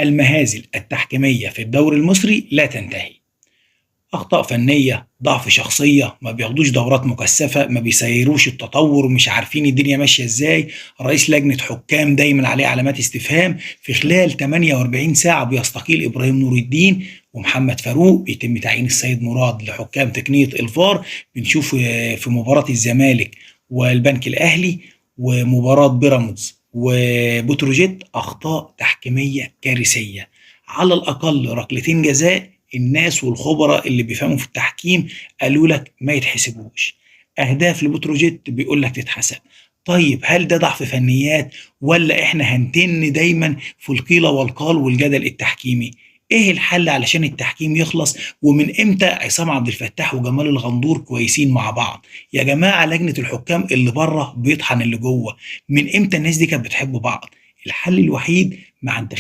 المهازل التحكيمية في الدوري المصري لا تنتهي. أخطاء فنية، ضعف شخصية، ما بياخدوش دورات مكثفة، ما بيسيروش التطور، مش عارفين الدنيا ماشية ازاي. رئيس لجنة حكام دايما عليه علامات استفهام. في خلال 48 ساعة بيستقيل إبراهيم نور الدين ومحمد فاروق، بيتم تعيين السيد مراد لحكام تقنية الفار. بنشوف في مباراة الزمالك والبنك الأهلي ومباراة بيراميدز وبتروجيت أخطاء تحكيمية كارثية. على الأقل ركلتين جزاء الناس والخبراء اللي بيفهموا في التحكيم قالوا لك ما يتحسبوش. اهداف لبتروجيت بيقول لك تتحسب. طيب هل ده ضعف فنيات ولا احنا هنتن دايما في القيل والقال والجدل التحكيمي؟ ايه الحل علشان التحكيم يخلص؟ ومن امتى عصام عبد الفتاح وجمال الغندور كويسين مع بعض؟ يا جماعه لجنه الحكام اللي بره بيطحن اللي جوه. من امتى الناس دي كانت بتحب بعض؟ الحل الوحيد مع انتخاب